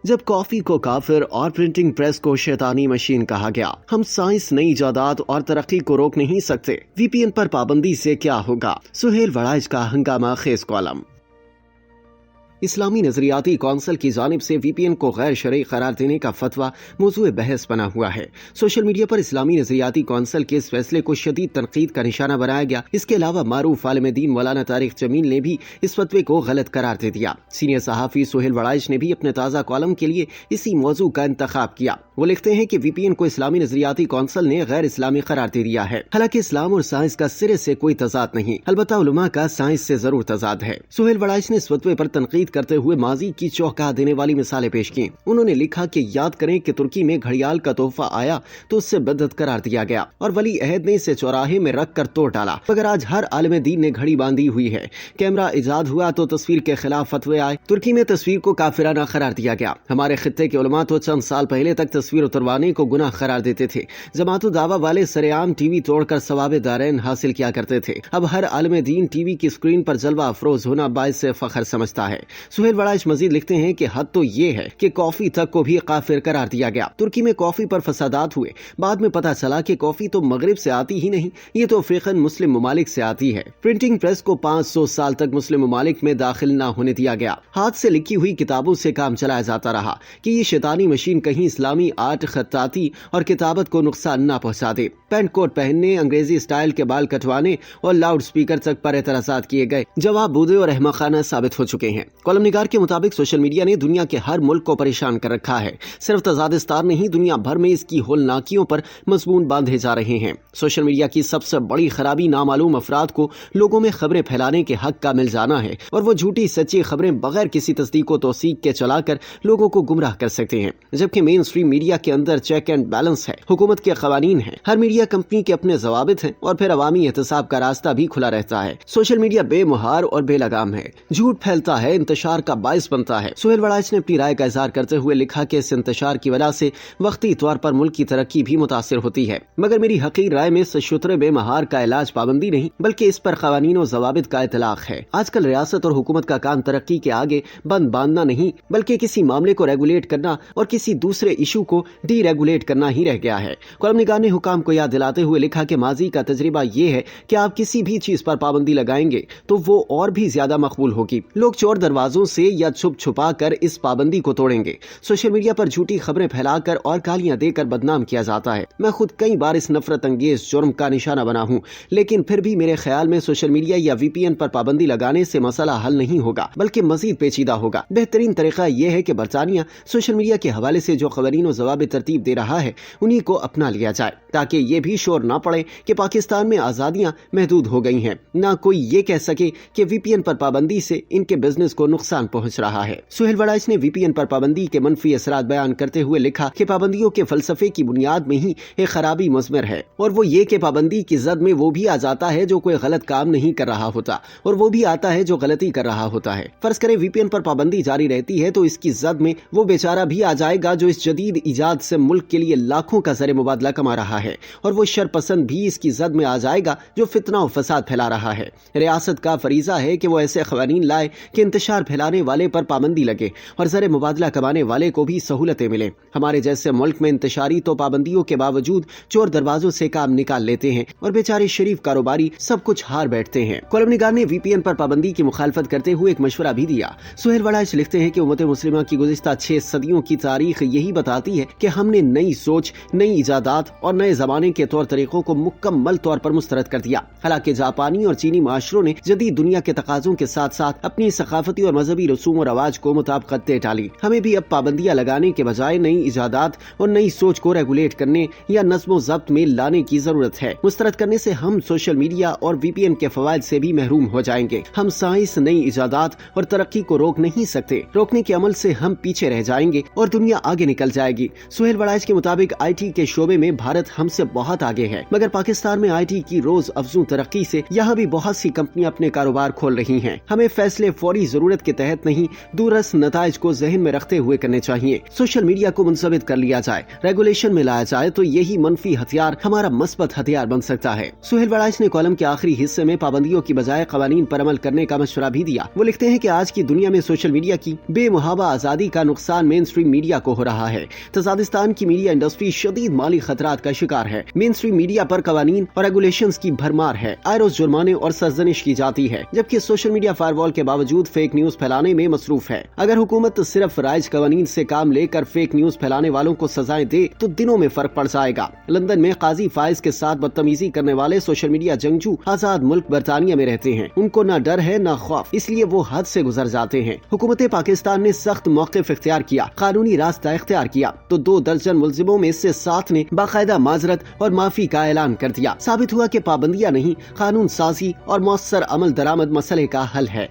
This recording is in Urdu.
جب کافی کو کافر اور پرنٹنگ پریس کو شیطانی مشین کہا گیا، ہم سائنس، نئی ایجادات اور ترقی کو روک نہیں سکتے، وی پی این پر پابندی سے کیا ہوگا؟ سہیل وڑائچ کا ہنگامہ خیز کالم۔ اسلامی نظریاتی کونسل کی جانب سے وی پی این کو غیر شرعی قرار دینے کا فتویٰ موضوع بحث بنا ہوا ہے۔ سوشل میڈیا پر اسلامی نظریاتی کونسل کے اس فیصلے کو شدید تنقید کا نشانہ بنایا گیا۔ اس کے علاوہ معروف عالم دین مولانا طارق جمیل نے بھی اس فتوے کو غلط قرار دے دیا۔ سینئر صحافی سہیل وڑائچ نے بھی اپنے تازہ کالم کے لیے اسی موضوع کا انتخاب کیا۔ وہ لکھتے ہیں کہ وی پی این کو اسلامی نظریاتی کونسل نے غیر اسلامی قرار دے دیا ہے، حالانکہ اسلام اور سائنس کا سرے سے کوئی تضاد نہیں، البتہ علماء کا سائنس سے ضرور تضاد ہے۔ سہیل وڑائچ نے اس فتوے پر تنقید کرتے ہوئے ماضی کی چونکا دینے والی مثالیں پیش کی۔ انہوں نے لکھا کہ یاد کریں کہ ترکی میں گھڑیال کا تحفہ آیا تو اس سے بدعت قرار دیا گیا اور ولی عہد نے اسے چوراہے میں رکھ کر توڑ ڈالا، مگر آج ہر عالم دین نے گھڑی باندھی ہوئی ہے۔ کیمرہ ایجاد ہوا تو تصویر کے خلاف فتوے آئے، ترکی میں تصویر کو کافرانہ قرار دیا گیا۔ ہمارے خطے کے علماء تو چند سال پہلے تک تصویر اتروانے کو گناہ قرار دیتے تھے۔ جماعت الدعوہ والے سرعام ٹی وی توڑ کر ثواب دارین حاصل کیا کرتے تھے، اب ہر عالم دین ٹی وی کی اسکرین پر جلوہ افروز ہونا باعث فخر سمجھتا ہے۔ سہیل وڑائچ مزید لکھتے ہیں کہ حد تو یہ ہے کہ کافی تک کو بھی کافر قرار دیا گیا۔ ترکی میں کافی پر فسادات ہوئے، بعد میں پتہ چلا کہ کافی تو مغرب سے آتی ہی نہیں، یہ تو افریقن مسلم ممالک سے آتی ہے۔ پرنٹنگ پریس کو 500 سال تک مسلم ممالک میں داخل نہ ہونے دیا گیا، ہاتھ سے لکھی ہوئی کتابوں سے کام چلایا جاتا رہا کہ یہ شیطانی مشین کہیں اسلامی آرٹ، خطاطی اور کتابت کو نقصان نہ پہنچا دے۔ پینٹ کوٹ پہننے، انگریزی اسٹائل کے بال کٹوانے اور لاؤڈ سپیکر تک پر اعتراضات کیے گئے، جواب بودے اور احمقانہ ثابت ہو چکے ہیں۔ کالم نگار کے مطابق سوشل میڈیا نے دنیا کے ہر ملک کو پریشان کر رکھا ہے، صرف تزادستان نہیں، دنیا بھر میں اس کی ہولناکیوں پر مضمون باندھے جا رہے ہیں۔ سوشل میڈیا کی سب سے بڑی خرابی نامعلوم افراد کو لوگوں میں خبریں پھیلانے کے حق کا مل جانا ہے، اور وہ جھوٹی سچی خبریں بغیر کسی تصدیق و توثیق کے چلا کر لوگوں کو گمراہ کر سکتے ہیں، جبکہ مین اسٹریم میڈیا کے اندر چیک اینڈ بیلنس ہے، حکومت کے قوانین ہیں، ہر میڈیا کمپنی کے اپنے ضوابط ہیں، اور پھر عوامی احتساب کا راستہ بھی کھلا رہتا ہے۔ سوشل میڈیا بے مہار اور بے لگام ہے، جھوٹ پھیلتا ہے، انتشار کا باعث بنتا ہے۔ سہیل وڑائچ نے اپنی رائے کا اظہار کرتے ہوئے لکھا کہ اس انتشار کی وجہ سے وقتی طور پر ملک کی ترقی بھی متاثر ہوتی ہے، مگر میری حقیر رائے میں شتر بے مہار کا علاج پابندی نہیں بلکہ اس پر قوانین و ضوابط کا اطلاق ہے۔ آج کل ریاست اور حکومت کا کام ترقی کے آگے بند باندھنا نہیں بلکہ کسی معاملے کو ریگولیٹ کرنا اور کسی دوسرے ایشو کو ڈی ریگولیٹ کرنا ہی رہ گیا ہے۔ کالم نگار نے حکام کو یاد دلاتے ہوئے لکھا کہ ماضی کا تجربہ یہ ہے کہ آپ کسی بھی چیز پر پابندی لگائیں گے تو وہ اور بھی زیادہ مقبول ہوگی، لوگ چور دروازوں سے یا چھپ چھپا کر اس پابندی کو توڑیں گے۔ سوشل میڈیا پر جھوٹی خبریں پھیلا کر اور گالیاں دے کر بدنام کیا جاتا ہے۔ میں خود کئی بار اس نفرت انگیز جرم کا نشانہ بنا ہوں، لیکن پھر بھی میرے خیال میں سوشل میڈیا یا وی پی این پر پابندی لگانے سے مسئلہ حل نہیں ہوگا بلکہ مزید پیچیدہ ہوگا۔ بہترین طریقہ یہ ہے کہ برطانیہ سوشل میڈیا کے حوالے سے جو قوانین و ضوابط ترتیب دے رہا ہے انہی کو اپنا لیا جائے، تاکہ یہ بھی شور نہ پڑے کہ پاکستان میں آزادیاں محدود ہو گئی ہیں، نہ کوئی یہ کہہ سکے کہ وی پی این پر پابندی سے ان کے بزنس کو نقصان پہنچ رہا ہے۔ سہیل وڑائچ نے وی پی این پر پابندی کے منفی اثرات بیان کرتے ہوئے لکھا کہ پابندیوں کے فلسفے کی بنیاد میں ہی ایک خرابی مضمر ہے، اور وہ یہ کہ پابندی کی زد میں وہ بھی آ جاتا ہے جو کوئی غلط کام نہیں کر رہا ہوتا، اور وہ بھی آتا ہے جو غلطی کر رہا ہوتا ہے۔ فرض کریں وی پی این پر پابندی جاری رہتی ہے تو اس کی زد میں وہ بیچارہ بھی آ جائے گا جو اس جدید ایجاد سے ملک کے لیے لاکھوں کا زر مبادلہ کما رہا ہے، اور وہ شر پسند بھی اس کی زد میں آ جائے گا جو فتنہ و فساد پھیلا رہا ہے۔ ریاست کا فریضہ ہے کہ وہ ایسے قوانین لائے کہ انتشار پھیلانے والے پر پابندی لگے اور زر مبادلہ کمانے والے کو بھی سہولتیں ملیں۔ ہمارے جیسے ملک میں انتشاری تو پابندیوں کے باوجود چور دروازوں سے کام نکال لیتے ہیں اور بیچارے شریف کاروباری سب کچھ ہار بیٹھتے ہیں۔ کالم نگار نے وی پی این پر پابندی کی مخالفت کرتے ہوئے ایک مشورہ بھی دیا۔ سہیل وڑائچ لکھتے ہیں کہ امت مسلمہ کی گزشتہ 6 صدیوں کی تاریخ یہی بتاتی ہے کہ ہم نے نئی سوچ، نئی ایجادات اور نئے زمانے کے طور طریقوں کو مکمل طور پر مسترد کر دیا۔ حالانکہ جاپانی اور چینی معاشروں نے جدید دنیا کے تقاضوں کے ساتھ ساتھ اپنی ثقافتی اور مذہبی رسوم و رواج کو مطابقت دے ڈالی۔ ہمیں بھی اب پابندیاں لگانے کے بجائے نئی ایجادات اور نئی سوچ کو ریگولیٹ کرنے یا نظم و ضبط میں لانے کی ضرورت ہے۔ مسترد کرنے سے ہم سوشل میڈیا اور وی پی این کے فوائد سے بھی محروم ہو جائیں گے۔ ہم سائنس، نئی ایجادات اور ترقی کو روک نہیں سکتے، روکنے کے عمل سے ہم پیچھے رہ جائیں گے اور دنیا آگے نکل جائے گی۔ سہیل وڑائچ کے مطابق آئی ٹی کے شعبے میں بھارت ہم سے بہت آگے ہے، مگر پاکستان میں آئی ٹی کی روز افزوں ترقی سے یہاں بھی بہت سی کمپنیاں اپنے کاروبار کھول رہی ہیں۔ ہمیں فیصلے فوری ضرورت ضرورت کے تحت نہیں، دورس نتائج کو ذہن میں رکھتے ہوئے کرنے چاہیے۔ سوشل میڈیا کو منضبط کر لیا جائے، ریگولیشن میں لایا جائے تو یہی منفی ہتھیار ہمارا مثبت ہتھیار بن سکتا ہے۔ سہیل وڑائچ نے کالم کے آخری حصے میں پابندیوں کی بجائے قوانین پر عمل کرنے کا مشورہ بھی دیا۔ وہ لکھتے ہیں کہ آج کی دنیا میں سوشل میڈیا کی بے محابہ آزادی کا نقصان مین اسٹریم میڈیا کو ہو رہا ہے۔ تاجکستان کی میڈیا انڈسٹری شدید مالی خطرات کا شکار ہے۔ مین اسٹریم میڈیا پر قوانین اور ریگولیشنز کی بھرمار ہے، آئے روز جرمانے اور سرزنش کی جاتی ہے، جبکہ سوشل میڈیا فائر وال کے باوجود فیک نیوز پھیلانے میں مصروف ہے۔ اگر حکومت صرف رائج قوانین سے کام لے کر فیک نیوز پھیلانے والوں کو سزائیں دے تو دنوں میں فرق پڑ جائے گا۔ لندن میں قاضی فائز کے ساتھ بدتمیزی کرنے والے سوشل میڈیا جنگجو آزاد ملک برطانیہ میں رہتے ہیں، ان کو نہ ڈر ہے نہ خوف، اس لیے وہ حد سے گزر جاتے ہیں۔ حکومت پاکستان نے سخت موقف اختیار کیا، قانونی راستہ اختیار کیا تو 2 درجن ملزموں میں سے 7 نے باقاعدہ معذرت اور معافی کا اعلان کر دیا۔ ثابت ہوا کہ پابندیاں نہیں، قانون سازی اور مؤثر عمل درآمد مسئلے کا حل ہے۔